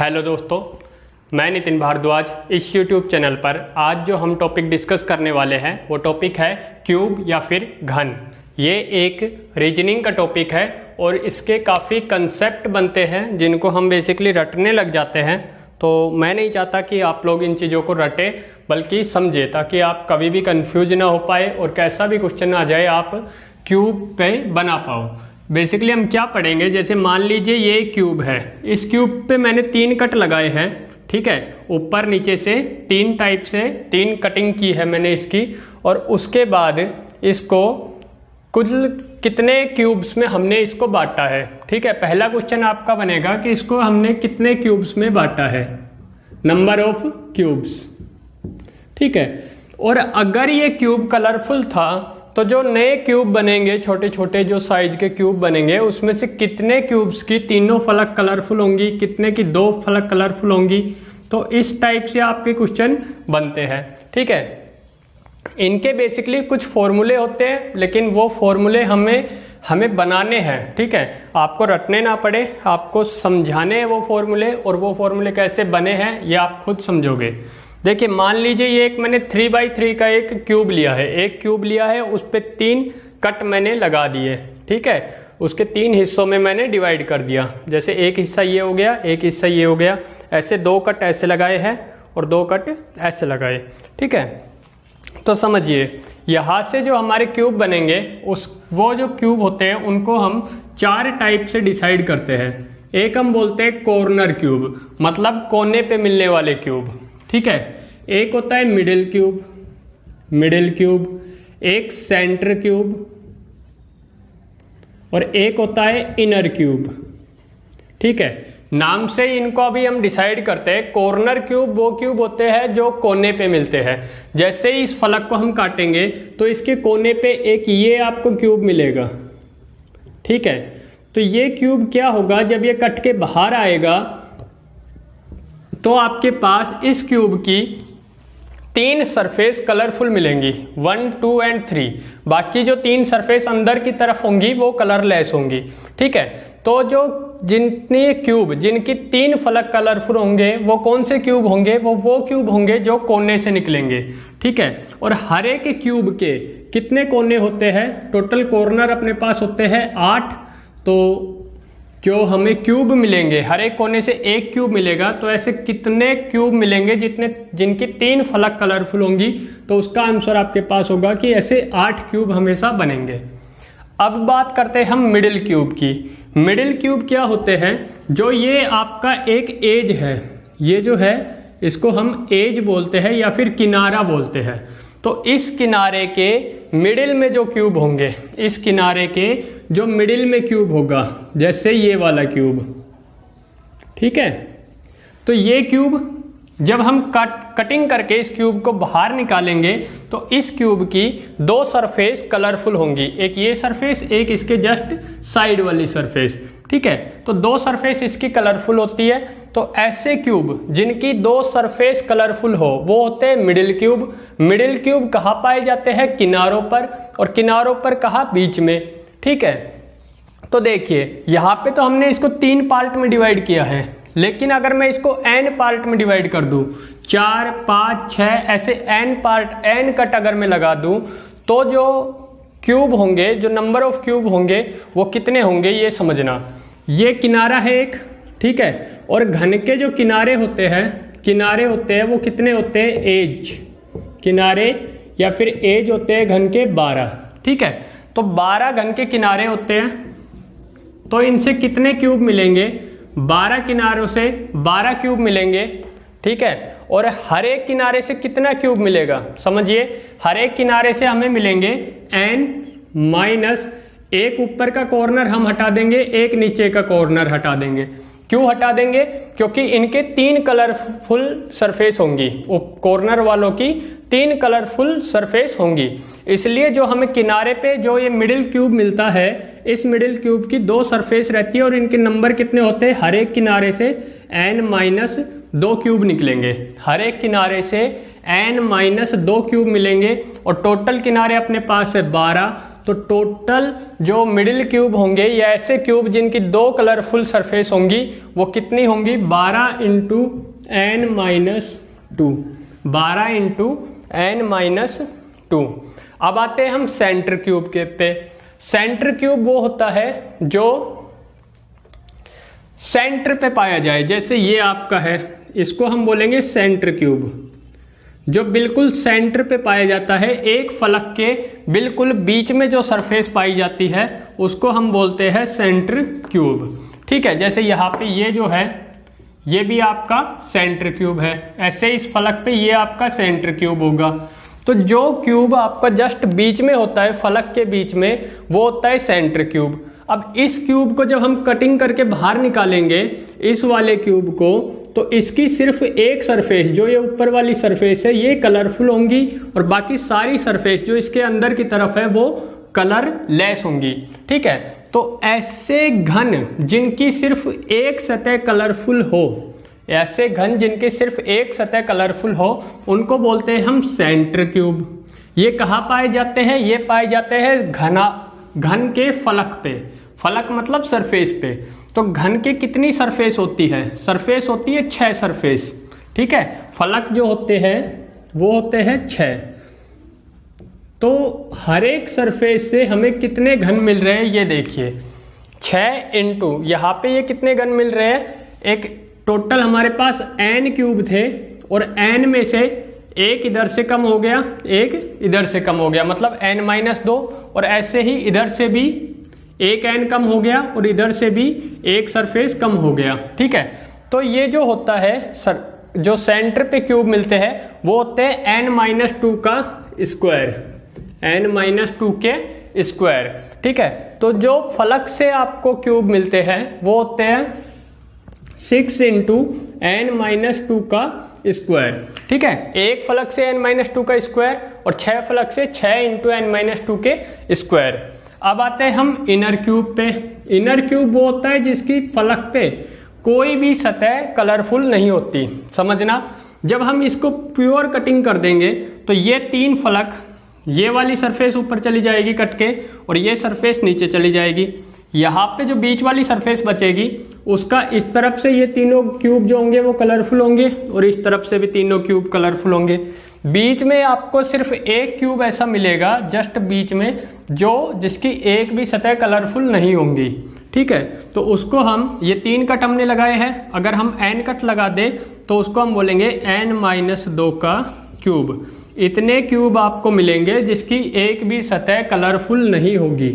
Hello दोस्तों, मैं नितिन भारद्वाज। इस YouTube चैनल पर आज जो हम टॉपिक डिस्कस करने वाले हैं वो टॉपिक है क्यूब या फिर घन। ये एक रीजनिंग का टॉपिक है और इसके काफ़ी कंसेप्ट बनते हैं जिनको हम बेसिकली रटने लग जाते हैं। तो मैं नहीं चाहता कि आप लोग इन चीज़ों को रटे बल्कि समझे, ताकि आप कभी भी कंफ्यूज ना हो पाए और कैसा भी क्वेश्चन आ जाए आप क्यूब पे बना पाओ। बेसिकली हम क्या पढ़ेंगे, जैसे मान लीजिए ये क्यूब है, इस क्यूब पे मैंने 3 कट लगाए हैं, ठीक है, ऊपर नीचे से 3 टाइप से 3 कटिंग की है मैंने इसकी। और उसके बाद इसको कुल कितने क्यूब्स में हमने इसको बांटा है, ठीक है। पहला क्वेश्चन आपका बनेगा कि इसको हमने कितने क्यूब्स में बांटा है, नंबर ऑफ क्यूब्स, ठीक है। और अगर ये क्यूब कलरफुल था तो जो नए क्यूब बनेंगे, छोटे छोटे जो साइज के क्यूब बनेंगे, उसमें से कितने क्यूब्स की 3 फलक कलरफुल होंगी, कितने की 2 फलक कलरफुल होंगी। तो इस टाइप से आपके क्वेश्चन बनते हैं, ठीक है। इनके बेसिकली कुछ फॉर्मूले होते हैं, लेकिन वो फॉर्मूले हमें बनाने हैं, ठीक है। आपको रटने ना पड़े, आपको समझाने हैं वो फॉर्मूले, और वो फॉर्मूले कैसे बने हैं ये आप खुद समझोगे। देखिए मान लीजिए ये एक मैंने 3x3 का एक क्यूब लिया है, एक क्यूब लिया है, उस पर 3 कट मैंने लगा दिए, ठीक है। उसके 3 हिस्सों में मैंने डिवाइड कर दिया, जैसे एक हिस्सा ये हो गया, एक हिस्सा ये हो गया, ऐसे 2 कट ऐसे लगाए हैं और 2 कट ऐसे लगाए, ठीक है। तो समझिए यहाँ से जो हमारे क्यूब बनेंगे वो जो क्यूब होते हैं उनको हम 4 टाइप से डिसाइड करते हैं। एक हम बोलते हैं कॉर्नर क्यूब, मतलब कोने पे मिलने वाले क्यूब, ठीक है। एक होता है मिडिल क्यूब, एक सेंटर क्यूब और एक होता है इनर क्यूब, ठीक है। नाम से इनको अभी हम डिसाइड करते हैं। कॉर्नर क्यूब वो क्यूब होते हैं जो कोने पे मिलते हैं। जैसे ही इस फलक को हम काटेंगे तो इसके कोने पे एक ये आपको क्यूब मिलेगा, ठीक है। तो ये क्यूब क्या होगा, जब ये कट के बाहर आएगा तो आपके पास इस क्यूब की 3 सरफेस कलरफुल मिलेंगी, 1, 2 एंड 3। बाकी जो 3 सरफेस अंदर की तरफ होंगी वो कलरलेस होंगी, ठीक है। तो जो जितने क्यूब जिनकी 3 फलक कलरफुल होंगे वो कौन से क्यूब होंगे, वो क्यूब होंगे जो कोने से निकलेंगे, ठीक है। और हर एक क्यूब के कितने कोने होते हैं, टोटल कॉर्नर अपने पास होते हैं 8। तो जो हमें क्यूब मिलेंगे, हर एक कोने से एक क्यूब मिलेगा, तो ऐसे कितने क्यूब मिलेंगे जिनकी 3 फलक कलरफुल होंगी। तो उसका आंसर आपके पास होगा कि ऐसे 8 क्यूब हमेशा बनेंगे। अब बात करते हैं हम मिडिल क्यूब की। मिडिल क्यूब क्या होते हैं, जो ये आपका एक एज है, ये जो है इसको हम एज बोलते हैं या फिर किनारा बोलते हैं। तो इस किनारे के मिडिल में जो क्यूब होंगे, इस किनारे के जो मिडिल में क्यूब होगा, जैसे ये वाला क्यूब, ठीक है। तो ये क्यूब जब हम कटिंग करके इस क्यूब को बाहर निकालेंगे तो इस क्यूब की 2 सरफेस कलरफुल होंगी, एक ये सरफेस, एक इसके जस्ट साइड वाली सरफेस, ठीक है। तो 2 सरफेस इसकी कलरफुल होती है। तो ऐसे क्यूब जिनकी 2 सरफेस कलरफुल हो वो होते हैं मिडिल क्यूब। मिडिल क्यूब कहाँ पाए जाते हैं, किनारों पर, और किनारों पर कहाँ, बीच में, ठीक है। तो देखिए यहाँ पे तो हमने इसको 3 पार्ट में डिवाइड किया है, लेकिन अगर मैं इसको n पार्ट में डिवाइड कर दूं, 4, 5, 6 ऐसे n पार्ट, n कट अगर मैं लगा दूं, तो जो क्यूब होंगे, जो नंबर ऑफ क्यूब होंगे वो कितने होंगे ये समझना। ये किनारा है एक, ठीक है। और घन के जो किनारे होते हैं वो कितने होते हैं, एज किनारे या फिर एज होते हैं घन के 12, ठीक है। तो 12 घन के किनारे होते हैं, तो इनसे कितने क्यूब मिलेंगे, 12 किनारों से 12 क्यूब मिलेंगे, ठीक है। और हर एक किनारे से कितना क्यूब मिलेगा, समझिए, हर एक किनारे से हमें मिलेंगे n माइनस एक ऊपर का कॉर्नर हम हटा देंगे, एक नीचे का कॉर्नर हटा देंगे। क्यों हटा देंगे, क्योंकि इनके 3 कलरफुल सरफेस होंगी, वो कॉर्नर वालों की 3 कलरफुल सरफेस होंगी। इसलिए जो हमें किनारे पे जो ये मिडिल क्यूब मिलता है, इस मिडिल क्यूब की 2 सरफेस रहती है और इनके नंबर कितने होते हैं, हर एक किनारे से n-2 क्यूब निकलेंगे, हर एक किनारे से n-2 क्यूब मिलेंगे। और टोटल किनारे अपने पास है 12, तो टोटल जो मिडिल क्यूब होंगे या ऐसे क्यूब जिनकी दो कलरफुल सरफेस होंगी वो कितनी होंगी, 12 into n minus 2, 12 into n minus 2। अब आते हैं हम सेंटर क्यूब के पे। सेंटर क्यूब वो होता है जो सेंटर पे पाया जाए, जैसे ये आपका है, इसको हम बोलेंगे सेंटर क्यूब, जो बिल्कुल सेंटर पे पाया जाता है, एक फलक के बिल्कुल बीच में जो सरफेस पाई जाती है उसको हम बोलते हैं सेंटर क्यूब। ठीक है, जैसे यहाँ पे ये जो है ये भी आपका सेंटर क्यूब है, ऐसे इस फलक पे ये आपका सेंटर क्यूब होगा। तो जो क्यूब आपका जस्ट बीच में होता है, फलक के बीच में, वो होता है सेंटर क्यूब। अब इस क्यूब को जब हम कटिंग करके बाहर निकालेंगे इस वाले क्यूब को, तो इसकी सिर्फ एक सरफेस, जो ये ऊपर वाली सरफेस है, ये कलरफुल होंगी और बाकी सारी सरफेस जो इसके अंदर की तरफ है वो कलर लेस होंगी। ठीक है, तो ऐसे घन जिनकी सिर्फ एक सतह कलरफुल हो, ऐसे घन जिनकी सिर्फ एक सतह कलरफुल हो, उनको बोलते हैं हम सेंटर क्यूब। ये कहाँ पाए जाते हैं, ये पाए जाते हैं घन के फलक पे। फलक मतलब सरफेस पे। तो घन के कितनी सरफेस होती है, सरफेस होती है 6 सरफेस। ठीक है, फलक जो होते हैं वो होते हैं 6। तो हर एक सरफेस से हमें कितने घन मिल रहे हैं ये देखिए, 6 इंटू यहाँ पे ये कितने घन मिल रहे हैं, एक टोटल हमारे पास n क्यूब थे और n में से एक इधर से कम हो गया, एक इधर से कम हो गया, मतलब n माइनस 2, और ऐसे ही इधर से भी एक n कम हो गया और इधर से भी एक सरफेस कम हो गया। ठीक है, तो ये जो होता है जो सेंटर पे क्यूब मिलते हैं वो होते हैं n माइनस 2 का स्क्वायर, n माइनस 2 के स्क्वायर। ठीक है, तो जो फलक से आपको क्यूब मिलते हैं वो होते हैं 6 इंटू n माइनस 2 का स्क्वायर। ठीक है, एक फलक से n माइनस 2 का स्क्वायर और 6 फलक से 6 इंटू n माइनस 2 के स्क्वायर। अब आते हैं हम इनर क्यूब पे। इनर क्यूब वो होता है जिसकी फलक पे कोई भी सतह कलरफुल नहीं होती। समझना, जब हम इसको प्योर कटिंग कर देंगे तो ये 3 फलक, ये वाली सरफेस ऊपर चली जाएगी कट के और ये सरफेस नीचे चली जाएगी। यहाँ पे जो बीच वाली सरफेस बचेगी उसका इस तरफ से ये तीनों क्यूब जो होंगे वो कलरफुल होंगे और इस तरफ से भी तीनों क्यूब कलरफुल होंगे। बीच में आपको सिर्फ एक क्यूब ऐसा मिलेगा जस्ट बीच में जिसकी एक भी सतह कलरफुल नहीं होंगी। ठीक है, तो उसको हम, ये 3 कट हमने लगाए हैं, अगर हम n कट लगा दे तो उसको हम बोलेंगे n माइनस 2 का क्यूब। इतने क्यूब आपको मिलेंगे जिसकी एक भी सतह कलरफुल नहीं होगी,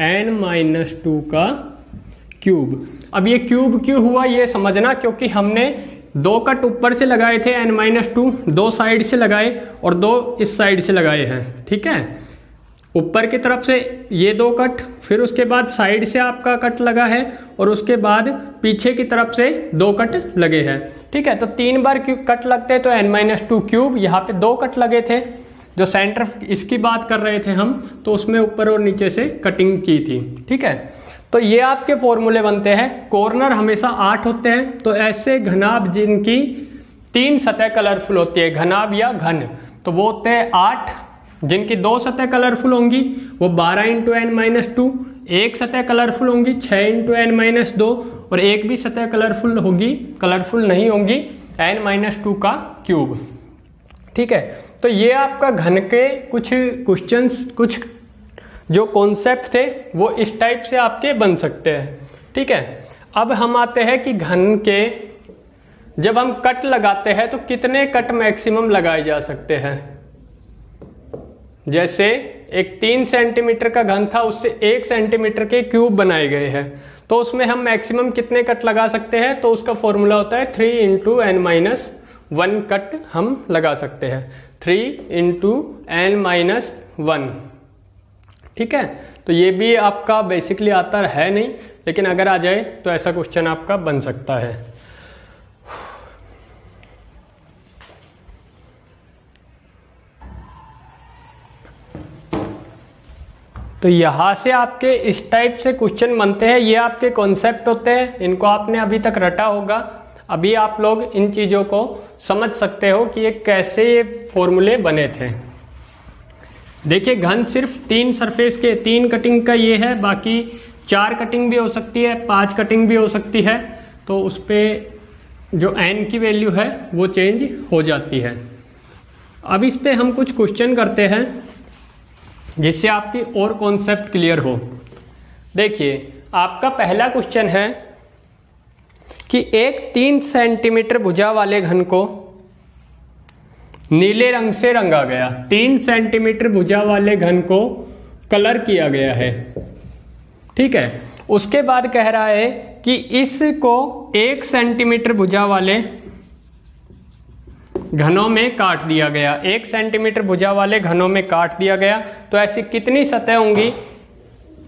n माइनस 2 का क्यूब। अब ये क्यूब क्यों हुआ ये समझना, क्योंकि हमने 2 कट ऊपर से लगाए थे n माइनस 2, 2 साइड से लगाए और 2 इस साइड से लगाए हैं। ठीक है, ऊपर की तरफ से ये 2 कट, फिर उसके बाद साइड से आपका कट लगा है और उसके बाद पीछे की तरफ से 2 कट लगे हैं। ठीक है, तो 3 बार कट लगते हैं तो n माइनस 2 क्यूब। यहाँ पे 2 कट लगे थे, जो सेंटर इसकी बात कर रहे थे हम, तो उसमें ऊपर और नीचे से कटिंग की थी। ठीक है, तो ये आपके फॉर्मूले बनते हैं। कॉर्नर हमेशा 8 होते हैं, तो ऐसे घनाभ जिनकी 3 सतह कलरफुल होती है, घनाभ या घन, तो वो होते हैं 8। जिनकी 2 सतह कलरफुल होंगी वो 12 इंटू n माइनस 2, एक सतह कलरफुल होंगी 6 इंटू n माइनस 2 और एक भी सतह कलरफुल नहीं होंगी n माइनस 2 का क्यूब। ठीक है, तो ये आपका घन के कुछ क्वेश्चंस, कुछ जो कॉन्सेप्ट थे वो इस टाइप से आपके बन सकते हैं। ठीक है, अब हम आते हैं कि घन के जब हम कट लगाते हैं तो कितने कट मैक्सिमम लगाए जा सकते हैं। जैसे एक 3 सेंटीमीटर का घन था, उससे 1 सेंटीमीटर के क्यूब बनाए गए हैं, तो उसमें हम मैक्सिमम कितने कट लगा सकते हैं, तो उसका फॉर्मूला होता है 3 इंटू n माइनस 1 कट हम लगा सकते हैं, 3 इंटू n माइनस 1। ठीक है, तो ये भी आपका बेसिकली आता है नहीं, लेकिन अगर आ जाए तो ऐसा क्वेश्चन आपका बन सकता है। तो यहाँ से आपके इस टाइप से क्वेश्चन बनते हैं। ये आपके कॉन्सेप्ट होते हैं, इनको आपने अभी तक रटा होगा। अभी आप लोग इन चीज़ों को समझ सकते हो कि ये कैसे ये फॉर्मूले बने थे। देखिए घन सिर्फ 3 सरफेस के 3 कटिंग का ये है, बाकी 4 कटिंग भी हो सकती है, 5 कटिंग भी हो सकती है, तो उस पर जो n की वैल्यू है वो चेंज हो जाती है। अब इस पे हम कुछ क्वेश्चन करते हैं जिससे आपकी और कॉन्सेप्ट क्लियर हो। देखिए आपका पहला क्वेश्चन है कि एक 3 सेंटीमीटर भुजा वाले घन को नीले रंग से रंगा गया। 3 सेंटीमीटर भुजा वाले घन को कलर किया गया है, ठीक है। उसके बाद कह रहा है कि इसको 1 सेंटीमीटर भुजा वाले घनों में काट दिया गया। 1 सेंटीमीटर भुजा वाले घनों में काट दिया गया, तो ऐसी कितनी सतह होंगी,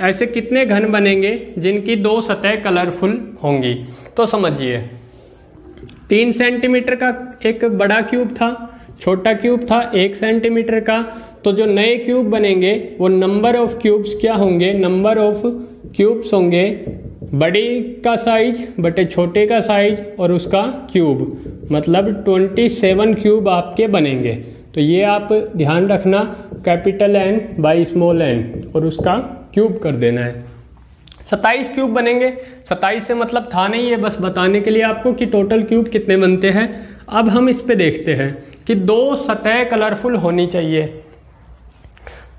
ऐसे कितने घन बनेंगे जिनकी 2 सतह कलरफुल होंगी। तो समझिए 3 सेंटीमीटर का एक बड़ा क्यूब था, छोटा क्यूब था 1 सेंटीमीटर का, तो जो नए क्यूब बनेंगे वो नंबर ऑफ क्यूब्स क्या होंगे, नंबर ऑफ क्यूब्स होंगे बड़ी का साइज बटे छोटे का साइज और उसका क्यूब, मतलब 27 क्यूब आपके बनेंगे। तो ये आप ध्यान रखना, capital N by small n और उसका क्यूब कर देना है। 27 क्यूब बनेंगे। 27 से मतलब था नहीं, ये बस बताने के लिए आपको कि टोटल क्यूब कितने बनते हैं। अब हम इस पे देखते हैं कि 2 सतह कलरफुल होनी चाहिए।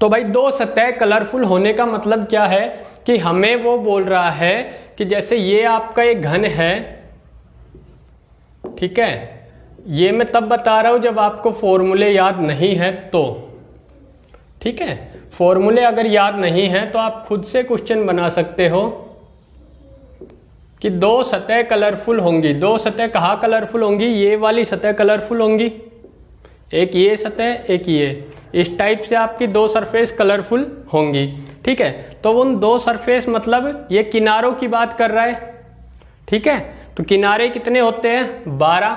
तो भाई 2 सतह कलरफुल होने का मतलब क्या है कि हमें वो बोल रहा है कि जैसे ये आपका एक घन है, ठीक है, ये मैं तब बता रहा हूं जब आपको फॉर्मूले याद नहीं है तो, ठीक है। फॉर्मूले अगर याद नहीं है तो आप खुद से क्वेश्चन बना सकते हो कि 2 सतह कलरफुल होंगी। 2 सतह कहाँ कलरफुल होंगी, ये वाली सतह कलरफुल होंगी, एक ये सतह एक ये, इस टाइप से आपकी 2 सरफेस कलरफुल होंगी, ठीक है। तो उन 2 सरफेस मतलब ये किनारों की बात कर रहा है, ठीक है। तो किनारे कितने होते हैं 12।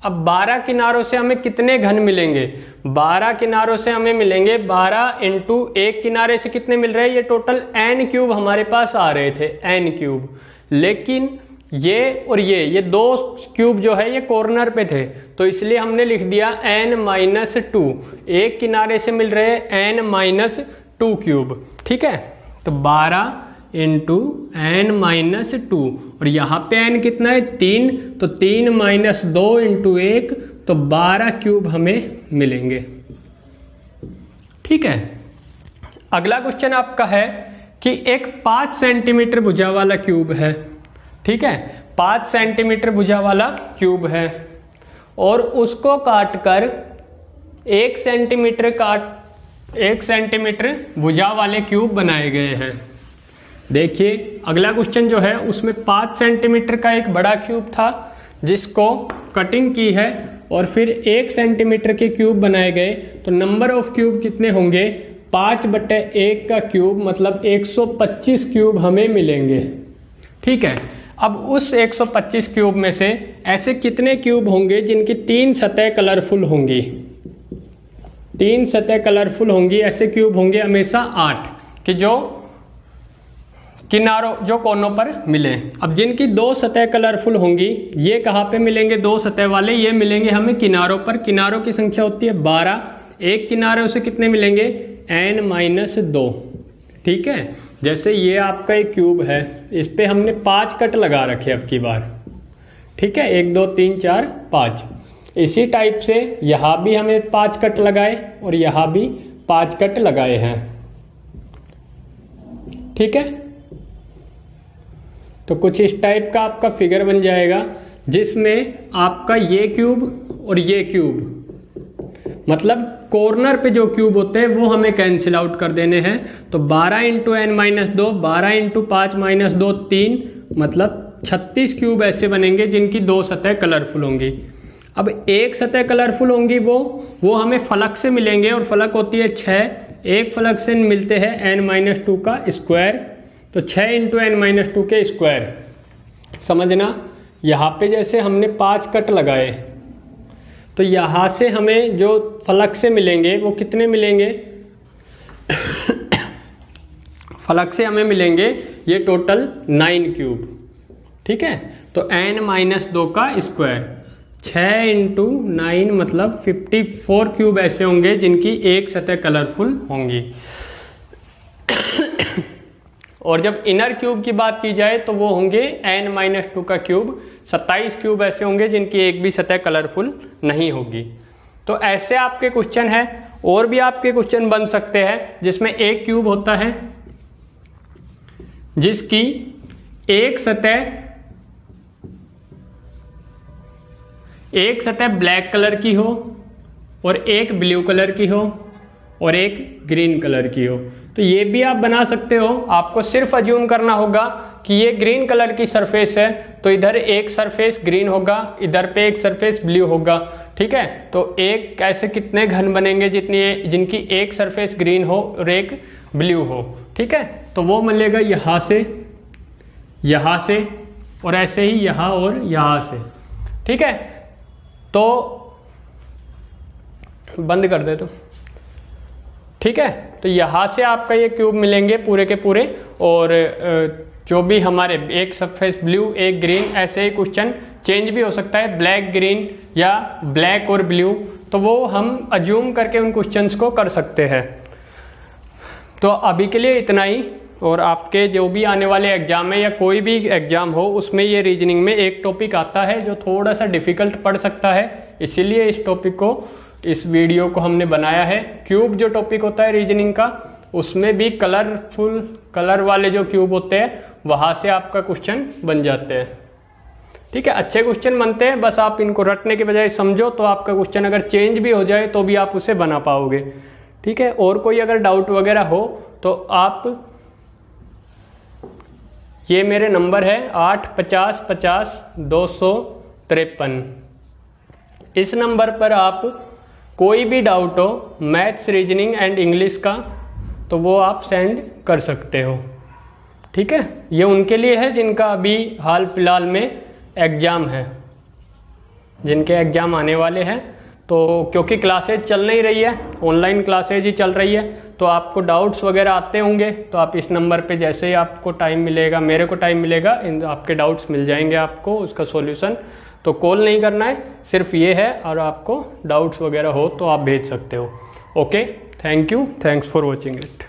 अब 12 किनारों से हमें कितने घन मिलेंगे, 12 किनारों से हमें मिलेंगे 12 इंटू 1 किनारे से कितने मिल रहे हैं, ये टोटल n क्यूब हमारे पास आ रहे थे, n क्यूब। लेकिन ये और ये 2 क्यूब जो है ये कॉर्नर पे थे, तो इसलिए हमने लिख दिया n-2। एक किनारे से मिल रहे हैं n-2 क्यूब, ठीक है। तो 12 इंटू n-2 और यहाँ पे n कितना है 3, तो 3 - 2 इंटू 1, तो 12 क्यूब हमें मिलेंगे, ठीक है। अगला क्वेश्चन आपका है कि एक 5 सेंटीमीटर भुजा वाला क्यूब है, ठीक है। 5 सेंटीमीटर भुजा वाला क्यूब है और उसको काटकर 1 सेंटीमीटर भुजा वाले क्यूब बनाए गए हैं। देखिए अगला क्वेश्चन जो है उसमें 5 सेंटीमीटर का एक बड़ा क्यूब था जिसको कटिंग की है और फिर 1 सेंटीमीटर के क्यूब बनाए गए, तो नंबर ऑफ क्यूब कितने होंगे 5/1 का क्यूब, मतलब 125 क्यूब हमें मिलेंगे, ठीक है। अब उस 125 क्यूब में से ऐसे कितने क्यूब होंगे जिनकी 3 सतह कलरफुल होंगी, 3 सतह कलरफुल होंगी। ऐसे क्यूब होंगे हमेशा 8 कि जो किनारों जो कोनों पर मिले। अब जिनकी 2 सतह कलरफुल होंगी ये कहाँ पे मिलेंगे, 2 सतह वाले ये मिलेंगे हमें किनारों पर। किनारों की संख्या होती है 12, एक किनारे से कितने मिलेंगे n-2, ठीक है। जैसे ये आपका एक क्यूब है, इस पे हमने 5 कट लगा रखे अब की बार, ठीक है, 1 2 3 4 5। इसी टाइप से यहाँ भी हमें 5 कट लगाए और यहाँ भी 5 कट लगाए हैं, ठीक है। तो कुछ इस टाइप का आपका फिगर बन जाएगा जिसमें आपका ये क्यूब और ये क्यूब, मतलब कॉर्नर पे जो क्यूब होते हैं वो हमें कैंसिल आउट कर देने हैं। तो 12 इंटू n-2, 12 इंटू 5-2 3, मतलब 36 क्यूब ऐसे बनेंगे जिनकी 2 सतह कलरफुल होंगी। अब एक सतह कलरफुल होंगी वो हमें फलक से मिलेंगे और फलक होती है 6, एक फलक से मिलते हैं n-2 का स्क्वायर, तो 6 इंटू n-2 के स्क्वायर। समझना यहाँ पे जैसे हमने 5 कट लगाए तो यहाँ से हमें जो फलक से मिलेंगे वो कितने मिलेंगे फलक से हमें मिलेंगे ये टोटल 9 क्यूब, ठीक है। तो n-2 का स्क्वायर, 6 × 9 मतलब 54 क्यूब ऐसे होंगे जिनकी एक सतह कलरफुल होंगी। और जब इनर क्यूब की बात की जाए तो वो होंगे n-2 का क्यूब, 27 क्यूब ऐसे होंगे जिनकी एक भी सतह कलरफुल नहीं होगी। तो ऐसे आपके क्वेश्चन है, और भी आपके क्वेश्चन बन सकते हैं जिसमें एक क्यूब होता है जिसकी एक सतह ब्लैक कलर की हो और एक ब्लू कलर की हो और एक ग्रीन कलर की हो। तो ये भी आप बना सकते हो। आपको सिर्फ अज्यूम करना होगा कि ये ग्रीन कलर की सरफेस है तो इधर एक सरफेस ग्रीन होगा, इधर पे एक सरफेस ब्लू होगा। ठीक है, तो एक ऐसे कितने घन बनेंगे जिनकी एक सरफेस ग्रीन हो और एक ब्लू हो। ठीक है, तो वो मिलेगा यहाँ से और ऐसे ही यहाँ और यहाँ से। ठीक है, तो बंद कर दे तो। ठीक है, तो यहाँ से आपका ये क्यूब मिलेंगे पूरे के पूरे, और जो भी हमारे एक सरफेस ब्लू एक ग्रीन, ऐसे ही क्वेश्चन चेंज भी हो सकता है, ब्लैक ग्रीन या ब्लैक और ब्लू, तो वो हम अज्यूम करके उन क्वेश्चंस को कर सकते हैं। तो अभी के लिए इतना ही, और आपके जो भी आने वाले एग्जाम है या कोई भी एग्जाम हो उसमें ये रीजनिंग में एक टॉपिक आता है जो थोड़ा सा डिफिकल्ट पड़ सकता है, इसीलिए इस टॉपिक को, इस वीडियो को हमने बनाया है। क्यूब जो टॉपिक होता है रीजनिंग का, उसमें भी कलरफुल कलर वाले जो क्यूब होते हैं वहां से आपका क्वेश्चन बन जाते हैं। ठीक है, अच्छे क्वेश्चन बनते हैं, बस आप इनको रटने के बजाय समझो तो आपका क्वेश्चन अगर चेंज भी हो जाए तो भी आप उसे बना पाओगे। ठीक है, और कोई अगर डाउट वगैरह हो तो आप, ये मेरे नंबर है 850 50 253, इस नंबर पर आप कोई भी डाउट हो मैथ्स, रीजनिंग एंड इंग्लिश का, तो वो आप सेंड कर सकते हो। ठीक है, ये उनके लिए है जिनका अभी हाल फिलहाल में एग्ज़ाम है, जिनके एग्ज़ाम आने वाले हैं। तो क्योंकि क्लासेज चल नहीं रही है, ऑनलाइन क्लासेज ही चल रही है, तो आपको डाउट्स वगैरह आते होंगे, तो आप इस नंबर पे जैसे ही आपको टाइम मिलेगा, मेरे को टाइम मिलेगा, आपके डाउट्स मिल जाएंगे आपको उसका सॉल्यूशन। तो कॉल नहीं करना है, सिर्फ ये है, और आपको डाउट्स वगैरह हो तो आप भेज सकते हो। Okay, thank you, thanks for watching it.